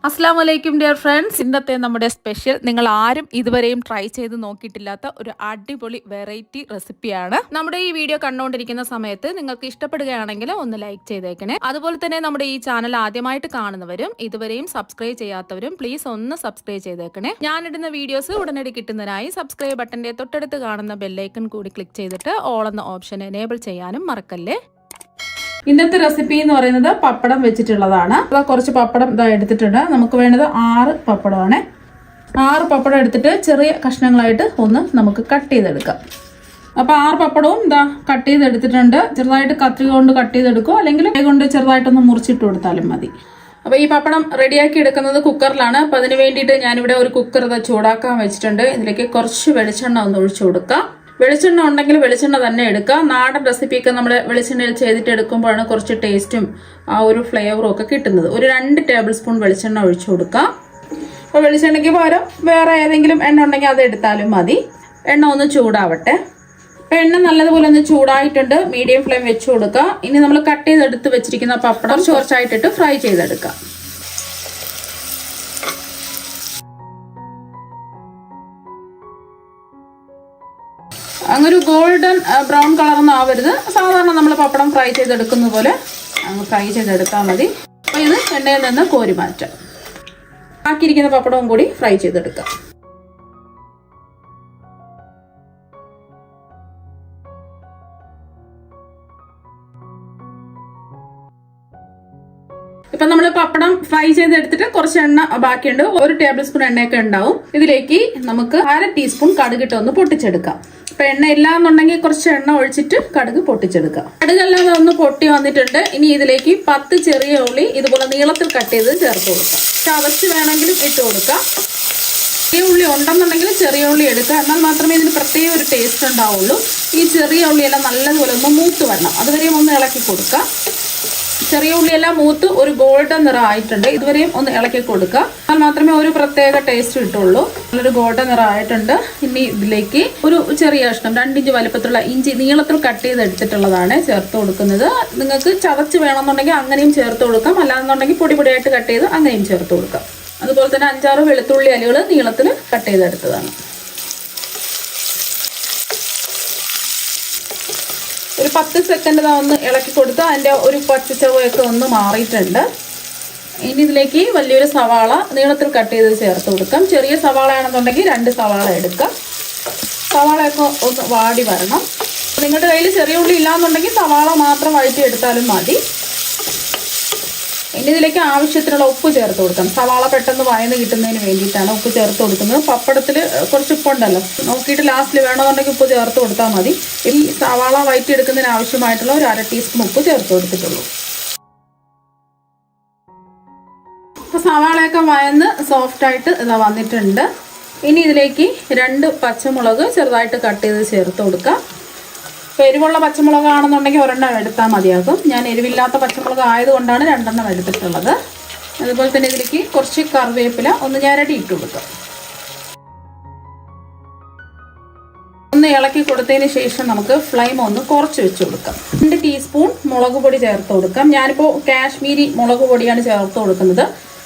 അസ്സാം വലൈക്കും dear friends. ഇന്നത്തെ നമ്മുടെ സ്പെഷ്യൽ നിങ്ങൾ ആരും ഇതുവരെയും ട്രൈ ചെയ്ത് നോക്കിയിട്ടില്ലാത്ത ഒരു അടിപൊളി വെറൈറ്റി റെസിപ്പിയാണ്. നമ്മുടെ ഈ വീഡിയോ കണ്ടുകൊണ്ടിരിക്കുന്ന സമയത്ത് നിങ്ങൾക്ക് ഇഷ്ടപ്പെടുകയാണെങ്കിൽ ഒന്ന് ലൈക്ക് ചെയ്തേക്കണേ. അതുപോലെ തന്നെ നമ്മുടെ ഈ ചാനൽ ആദ്യമായിട്ട് കാണുന്നവരും ഇതുവരെയും സബ്സ്ക്രൈബ് ചെയ്യാത്തവരും പ്ലീസ് ഒന്ന് സബ്സ്ക്രൈബ് ചെയ്തേക്കണേ. ഞാനിടുന്ന വീഡിയോസ് ഉടനടി കിട്ടുന്നതിനായി സബ്സ്ക്രൈബ് ബട്ടന്റെ തൊട്ടടുത്ത് കാണുന്ന ബെല്ലൈക്കൺ കൂടി ക്ലിക്ക് ചെയ്തിട്ട് ഓൾ എന്ന ഓപ്ഷൻ എനേബിൾ ചെയ്യാനും മറക്കല്ലേ. ഇന്നത്തെ റെസിപ്പി എന്ന് പറയുന്നത് പപ്പടം വെച്ചിട്ടുള്ളതാണ്. കുറച്ച് പപ്പടം ഇതാ എടുത്തിട്ടുണ്ട്. നമുക്ക് വേണ്ടത് 6 പപ്പടമാണ്. 6 പപ്പടം എടുത്തിട്ട് ചെറിയ കഷ്ണങ്ങളായിട്ട് ഒന്ന് നമുക്ക് കട്ട് ചെയ്തെടുക്കാം. അപ്പോൾ 6 പപ്പടവും ഇതാ കട്ട് ചെയ്തെടുത്തിട്ടുണ്ട്. ചെറുതായിട്ട് കത്രിക കൊണ്ട് കട്ട് ചെയ്തെടുക്കും, അല്ലെങ്കിൽ കൈ കൊണ്ട് ചെറുതായിട്ടൊന്ന് മുറിച്ചിട്ട് കൊടുത്താലും മതി. അപ്പോൾ ഈ പപ്പടം റെഡിയാക്കി എടുക്കുന്നത് കുക്കറിലാണ്. അപ്പോൾ അതിന് വേണ്ടിയിട്ട് ഞാനിവിടെ ഒരു കുക്കർ ചൂടാക്കാൻ വെച്ചിട്ടുണ്ട്. ഇതിലേക്ക് കുറച്ച് വെളിച്ചെണ്ണ ഒന്ന് ഒഴിച്ചു കൊടുക്കാം. വെളിച്ചെണ്ണ ഉണ്ടെങ്കിൽ വെളിച്ചെണ്ണ തന്നെ എടുക്കുക. നാടൻ റെസിപ്പിയൊക്കെ നമ്മൾ വെളിച്ചെണ്ണയിൽ ചെയ്തിട്ട് എടുക്കുമ്പോഴാണ് കുറച്ച് ടേസ്റ്റും ആ ഒരു ഫ്ലേവറും ഒക്കെ കിട്ടുന്നത്. ഒരു 2 ടേബിൾ സ്പൂൺ വെളിച്ചെണ്ണ ഒഴിച്ചു കൊടുക്കുക. അപ്പോൾ വെളിച്ചെണ്ണയ്ക്ക് പകരം വേറെ ഏതെങ്കിലും എണ്ണ ഉണ്ടെങ്കിൽ അത് എടുത്താലും മതി. എണ്ണ ഒന്ന് ചൂടാവട്ടെ. അപ്പോൾ എണ്ണ നല്ലതുപോലെ ഒന്ന് ചൂടായിട്ടുണ്ട്. മീഡിയം ഫ്ലെയിം വെച്ച് കൊടുക്കുക. ഇനി നമ്മൾ കട്ട് ചെയ്തെടുത്ത് വെച്ചിരിക്കുന്ന പപ്പടം കുറച്ചായിട്ടിട്ട് ഫ്രൈ ചെയ്തെടുക്കാം. അങ്ങനെ ഒരു ഗോൾഡൻ ബ്രൗൺ കളറൊന്നും ആവരുത്. സാധാരണ നമ്മൾ പപ്പടം ഫ്രൈ ചെയ്തെടുക്കുന്ന പോലെ അങ്ങ് ഫ്രൈ ചെയ്തെടുത്താൽ മതി. അപ്പോൾ ഇത് എണ്ണയിൽ നിന്ന് കോരി മാറ്റാം. ബാക്കിയിരിക്കുന്ന പപ്പടവും കൂടി ഫ്രൈ ചെയ്തെടുക്കാം. ഇപ്പൊ നമ്മൾ പപ്പടം ഫ്രൈ ചെയ്തെടുത്തിട്ട് കുറച്ച് എണ്ണ ബാക്കിയുണ്ട്. 1 ടേബിൾ സ്പൂൺ എണ്ണയൊക്കെ ഉണ്ടാവും. ഇതിലേക്ക് നമുക്ക് 1/2 ടീസ്പൂൺ കടുകിട്ട് ഒന്ന് പൊട്ടിച്ചെടുക്കാം. ഇപ്പൊ എണ്ണ ഇല്ലാന്നുണ്ടെങ്കിൽ കുറച്ച് എണ്ണ ഒഴിച്ചിട്ട് കടുക് പൊട്ടിച്ചെടുക്കാം. കടുകെല്ലാം ഒന്ന് പൊട്ടി വന്നിട്ടുണ്ട്. ഇനി ഇതിലേക്ക് 10 ചെറിയ ഉള്ളി ഇതുപോലെ നീളത്തിൽ കട്ട് ചെയ്ത് ചേർത്ത് കൊടുക്കാം. ചതച്ച് വേണമെങ്കിലും ഇട്ട് കൊടുക്കാം. ചെറിയ ഉള്ളി ഉണ്ടെന്നുണ്ടെങ്കിൽ ചെറിയ ഉള്ളി എടുക്കുക. എന്നാൽ മാത്രമേ ഇതിന് പ്രത്യേക ഒരു ടേസ്റ്റ് ഉണ്ടാവുള്ളൂ. ഈ ചെറിയ ഉള്ളിയെല്ലാം നല്ലതുപോലെ ഒന്ന് മൂത്ത് വരണം. അതുവരെയും ഒന്ന് ഇളക്കി കൊടുക്കാം. ചെറിയ ഉള്ളിയെല്ലാം മൂത്ത് ഒരു ഗോൾഡൻ നിറം ആയിട്ടുണ്ട്. ഇതുവരെയും ഒന്ന് ഇളക്കി കൊടുക്കുക. എന്നാൽ മാത്രമേ ഒരു പ്രത്യേക ടേസ്റ്റ് കിട്ടുള്ളൂ. നല്ലൊരു ഗോൾഡൻ നിറം ആയിട്ടുണ്ട്. ഇനി ഇതിലേക്ക് ഒരു ചെറിയ കഷ്ണം 2 ഇഞ്ച് വലുപ്പത്തിലുള്ള ഇഞ്ചി നീളത്തിൽ കട്ട് ചെയ്ത് എടുത്തിട്ടുള്ളതാണ് ചേർത്ത് കൊടുക്കുന്നത്. നിങ്ങൾക്ക് ചതച്ച് വേണമെന്നുണ്ടെങ്കിൽ അങ്ങനെയും ചേർത്ത് കൊടുക്കാം. അല്ലാന്നുണ്ടെങ്കിൽ പൊടി പൊടിയായിട്ട് കട്ട് ചെയ്ത് അങ്ങനെയും ചേർത്ത് കൊടുക്കാം. അതുപോലെ തന്നെ 5-6 വെളുത്തുള്ളി അല്ലികൾ നീളത്തിൽ കട്ട് ചെയ്തെടുത്തതാണ്. ഒരു 10 സെക്കൻഡ് ഒന്ന് ഇളക്കി കൊടുത്ത് അതിൻ്റെ ഒരു പച്ചച്ചവയൊക്കെ ഒന്ന് മാറിയിട്ടുണ്ട്. ഇനി ഇതിലേക്ക് വലിയൊരു സവാള നീളത്തിൽ കട്ട് ചെയ്ത് ചേർത്ത് കൊടുക്കാം. ചെറിയ സവാള ആണെന്നുണ്ടെങ്കിൽ 2 സവാള എടുക്കാം. സവാളയൊക്കെ ഒന്ന് വാടി വരണം. നിങ്ങളുടെ കയ്യിൽ ചെറിയ ഉള്ളി ഇല്ലാന്നുണ്ടെങ്കിൽ സവാള മാത്രം വഴറ്റി എടുത്താലും മതി. ഇനി ഇതിലേക്ക് ആവശ്യത്തിനുള്ള ഉപ്പ് ചേർത്ത് കൊടുക്കാം. സവാള പെട്ടെന്ന് വഴന്ന് കിട്ടുന്നതിന് വേണ്ടിയിട്ടാണ് ഉപ്പ് ചേർത്ത് കൊടുക്കുന്നത്. പപ്പടത്തിൽ കുറച്ച് ഉപ്പുണ്ടല്ലോ, നോക്കിയിട്ട് ലാസ്റ്റിൽ വേണമെന്നുണ്ടെങ്കിൽ ഉപ്പ് ചേർത്ത് കൊടുത്താൽ മതി. ഈ സവാള വഴറ്റി എടുക്കുന്നതിന് ആവശ്യമായിട്ടുള്ള ഒരു 1/2 ടീസ്പൂൺ ഉപ്പ് ചേർത്ത് കൊടുത്തിട്ടുള്ളൂ. അപ്പോൾ സവാളയൊക്കെ വഴന്ന് സോഫ്റ്റായിട്ട് ഇതാ വന്നിട്ടുണ്ട്. ഇനി ഇതിലേക്ക് 2 പച്ചമുളക് ചെറുതായിട്ട് കട്ട് ചെയ്ത് ചേർത്ത് കൊടുക്കാം. ഇപ്പോൾ എരിവുള്ള പച്ചമുളക് ആണെന്നുണ്ടെങ്കിൽ 1 എടുത്താൽ മതിയാകും. ഞാൻ എരിവില്ലാത്ത പച്ചമുളക് ആയതുകൊണ്ടാണ് 2 എടുത്തിട്ടുള്ളത്. അതുപോലെ തന്നെ ഇതിലേക്ക് കുറച്ച് കറിവേപ്പില ഒന്ന് ഞരടി ഇട്ട് കൊടുക്കാം. ഒന്ന് ഇളക്കി കൊടുത്തതിന് ശേഷം നമുക്ക് ഫ്ലെയിം ഒന്ന് കുറച്ച് വെച്ച് കൊടുക്കാം. 2 ടീസ്പൂൺ മുളക് പൊടി ചേർത്ത് കൊടുക്കാം. ഞാനിപ്പോൾ കാശ്മീരി മുളക് പൊടിയാണ് ചേർത്ത് കൊടുക്കുന്നത്.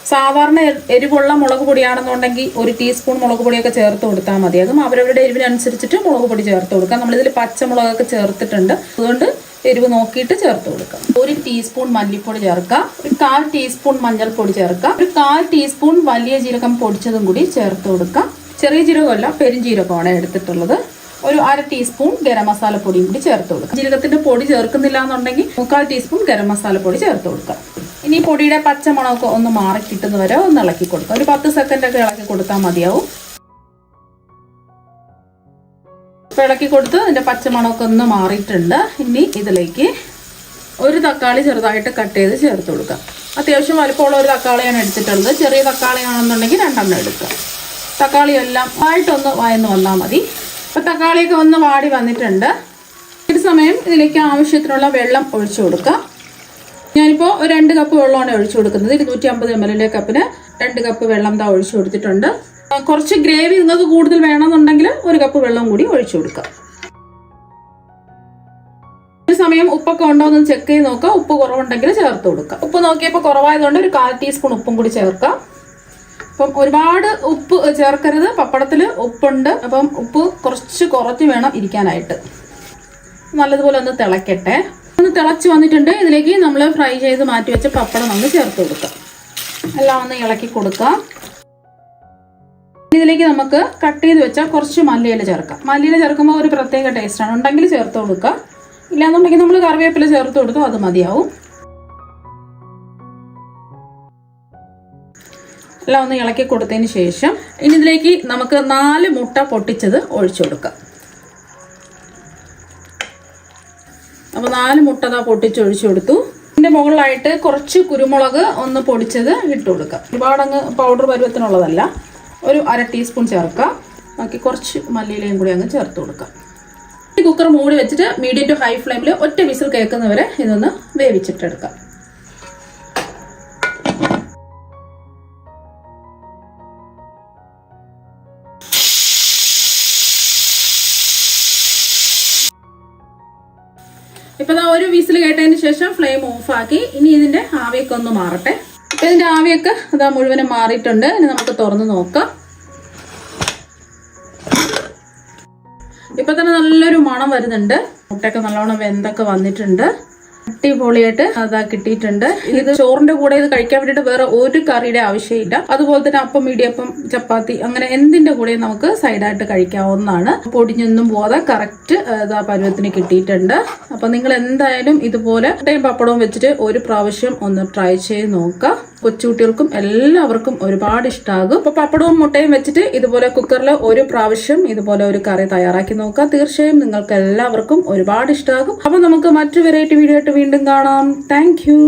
സാധാരണ എരിവുള്ള മുളക് പൊടിയാണെന്നുണ്ടെങ്കിൽ 1 ടീസ്പൂൺ മുളക് പൊടിയൊക്കെ ചേർത്ത് കൊടുത്താൽ മതിയാകും. അവരവരുടെ എരിവിനനുസരിച്ചിട്ട് മുളക് പൊടി ചേർത്ത് കൊടുക്കാം. നമ്മളിതിൽ പച്ചമുളകൊക്കെ ചേർത്തിട്ടുണ്ട്, അതുകൊണ്ട് എരിവ് നോക്കിയിട്ട് ചേർത്ത് കൊടുക്കാം. 1 ടീസ്പൂൺ മല്ലിപ്പൊടി ചേർക്കാം. ഒരു 1/4 ടീസ്പൂൺ മഞ്ഞൾപ്പൊടി ചേർക്കാം. ഒരു 1/4 ടീസ്പൂൺ വലിയ ജീരകം പൊടിച്ചതും കൂടി ചേർത്ത് കൊടുക്കാം. ചെറിയ ജീരകമല്ല, പെരുംജീരകമാണ് എടുത്തിട്ടുള്ളത്. ഒരു 1/2 ടീസ്പൂൺ ഗരം മസാല പൊടിയും കൂടി ചേർത്ത് കൊടുക്കാം. ജീരകത്തിന്റെ പൊടി ചേർക്കുന്നില്ല എന്നുണ്ടെങ്കിൽ 3/4 ടീസ്പൂൺ ഗരം മസാല പൊടി ചേർത്ത് കൊടുക്കാം. ഇനി പൊടിയുടെ പച്ചമണമൊക്കെ ഒന്ന് മാറി കിട്ടുന്നവരെ ഒന്ന് ഇളക്കി കൊടുക്കാം. ഒരു 10 സെക്കൻഡൊക്കെ ഇളക്കി കൊടുത്താൽ മതിയാവും. ഇപ്പോൾ ഇളക്കി കൊടുത്ത് അതിൻ്റെ പച്ചമണമൊക്കെ ഒന്ന് മാറിയിട്ടുണ്ട്. ഇനി ഇതിലേക്ക് ഒരു തക്കാളി ചെറുതായിട്ട് കട്ട് ചെയ്ത് ചേർത്ത് കൊടുക്കാം. അത്യാവശ്യം വലുപ്പമുള്ള ഒരു തക്കാളിയാണ് എടുത്തിട്ടുള്ളത്. ചെറിയ തക്കാളി ആണെന്നുണ്ടെങ്കിൽ 2 എടുക്കാം. തക്കാളി എല്ലാം ആയിട്ടൊന്ന് വഴന്ന് വന്നാൽ മതി. അപ്പോൾ തക്കാളിയൊക്കെ ഒന്ന് വാടി വന്നിട്ടുണ്ട്. ഒരു സമയം ഇതിലേക്ക് ആവശ്യത്തിനുള്ള വെള്ളം ഒഴിച്ചു കൊടുക്കാം. ഞാനിപ്പോൾ 2 കപ്പ് വെള്ളമാണ് ഒഴിച്ചു കൊടുക്കുന്നത്. 250 ml കപ്പിന് 2 കപ്പ് വെള്ളം ഒഴിച്ചു കൊടുത്തിട്ടുണ്ട്. കുറച്ച് ഗ്രേവി നിങ്ങൾക്ക് കൂടുതൽ വേണമെന്നുണ്ടെങ്കിൽ 1 കപ്പ് വെള്ളം കൂടി ഒഴിച്ചു കൊടുക്കാം. ഒരു സമയം ഉപ്പൊക്കെ ഉണ്ടോ എന്ന് ചെക്ക് ചെയ്ത് നോക്കുക. ഉപ്പ് കുറവുണ്ടെങ്കിൽ ചേർത്ത് കൊടുക്കുക. ഉപ്പ് നോക്കിയപ്പോൾ കുറവായതുകൊണ്ട് ഒരു 1/4 ടീസ്പൂൺ ഉപ്പും കൂടി ചേർക്കാം. അപ്പം ഒരുപാട് ഉപ്പ് ചേർക്കരുത്, പപ്പടത്തിൽ ഉപ്പുണ്ട്. അപ്പം ഉപ്പ് കുറച്ച് വേണം ഇരിക്കാനായിട്ട്. നല്ലതുപോലെ ഒന്ന് തിളക്കട്ടെ. ഒന്ന് തിളച്ച് വന്നിട്ടുണ്ട്. ഇതിലേക്ക് നമ്മൾ ഫ്രൈ ചെയ്ത് മാറ്റി വെച്ച പപ്പടം ഒന്ന് ചേർത്ത് കൊടുക്കാം. എല്ലാം ഒന്ന് ഇളക്കി കൊടുക്കാം. ഇതിലേക്ക് നമുക്ക് കട്ട് ചെയ്ത് വെച്ചാൽ കുറച്ച് മല്ലിയില ചേർക്കാം. മല്ലിയില ചേർക്കുമ്പോൾ ഒരു പ്രത്യേക ടേസ്റ്റാണ്. ഉണ്ടെങ്കിൽ ചേർത്ത് കൊടുക്കുക, ഇല്ലാന്നുണ്ടെങ്കിൽ നമ്മൾ കറിവേപ്പില ചേർത്ത് കൊടുത്തു അത് മതിയാവും. എല്ലാം ഒന്ന് ഇളക്കി കൊടുത്തതിന് ശേഷം ഇനി ഇതിലേക്ക് നമുക്ക് 4 മുട്ട പൊട്ടിച്ചത് ഒഴിച്ചു കൊടുക്കാം. അപ്പോൾ 4 മുട്ട പൊട്ടിച്ചൊഴിച്ചു കൊടുത്തു. ഇതിൻ്റെ മുകളിലായിട്ട് കുറച്ച് കുരുമുളക് ഒന്ന് പൊടിച്ചത് ഇട്ട് കൊടുക്കാം. ഒരുപാടങ്ങ് പൗഡർ പരുവത്തിനുള്ളതല്ല, ഒരു 1/2 ടീസ്പൂൺ ചേർക്കാം. ബാക്കി കുറച്ച് മല്ലിയിലയും കൂടി അങ്ങ് ചേർത്ത് കൊടുക്കാം. ഈ കുക്കർ മൂടി വെച്ചിട്ട് മീഡിയം ടു ഹൈ ഫ്ലെയിമിൽ ഒറ്റ വിസിൽ കേൾക്കുന്നവരെ ഇതൊന്ന് വേവിച്ചിട്ടെടുക്കാം. ഇപ്പൊ ഒരു വിസിൽ കേട്ടതിന് ശേഷം ഫ്ലെയിം ഓഫാക്കി ഇനി ഇതിന്റെ ആവിയൊക്കെ ഒന്ന് മാറട്ടെ. ഇപ്പൊ ഇതിന്റെ ആവിയൊക്കെ മുഴുവനും മാറിയിട്ടുണ്ട്. ഇനി നമുക്ക് തുറന്ന് നോക്കാം. ഇപ്പൊ തന്നെ നല്ലൊരു മണം വരുന്നുണ്ട്. മുട്ടയൊക്കെ നല്ലോണം വെന്തൊക്കെ വന്നിട്ടുണ്ട്. അടിപൊളിയായിട്ട് കിട്ടിയിട്ടുണ്ട്. ഇത് ചോറിന്റെ കൂടെ ഇത് കഴിക്കാൻ വേണ്ടിയിട്ട് വേറെ ഒരു കറിയുടെ ആവശ്യമില്ല. അതുപോലെ തന്നെ അപ്പം, ഇടിയപ്പം, ചപ്പാത്തി അങ്ങനെ എന്തിന്റെ കൂടെ നമുക്ക് സൈഡായിട്ട് കഴിക്കാവുന്നതാണ്. പൊടിഞ്ഞൊന്നും പോകാതെ കറക്റ്റ് പരുവത്തിന് കിട്ടിയിട്ടുണ്ട്. അപ്പൊ നിങ്ങൾ എന്തായാലും ഇതുപോലെ മുട്ടയും പപ്പടവും വെച്ചിട്ട് ഒരു പ്രാവശ്യം ഒന്ന് ട്രൈ ചെയ്ത് നോക്കുക. കൊച്ചുകുട്ടികൾക്കും എല്ലാവർക്കും ഒരുപാട് ഇഷ്ടമാകും. അപ്പൊ പപ്പടവും മുട്ടയും വെച്ചിട്ട് ഇതുപോലെ കുക്കറിൽ ഒരു പ്രാവശ്യം ഇതുപോലെ ഒരു കറി തയ്യാറാക്കി നോക്കുക. തീർച്ചയായും നിങ്ങൾക്ക് എല്ലാവർക്കും ഒരുപാട് ഇഷ്ടമാകും. അപ്പൊ നമുക്ക് മറ്റു വെറൈറ്റി വീഡിയോ ആയിട്ട് വീണ്ടും കാണാം. Thank you.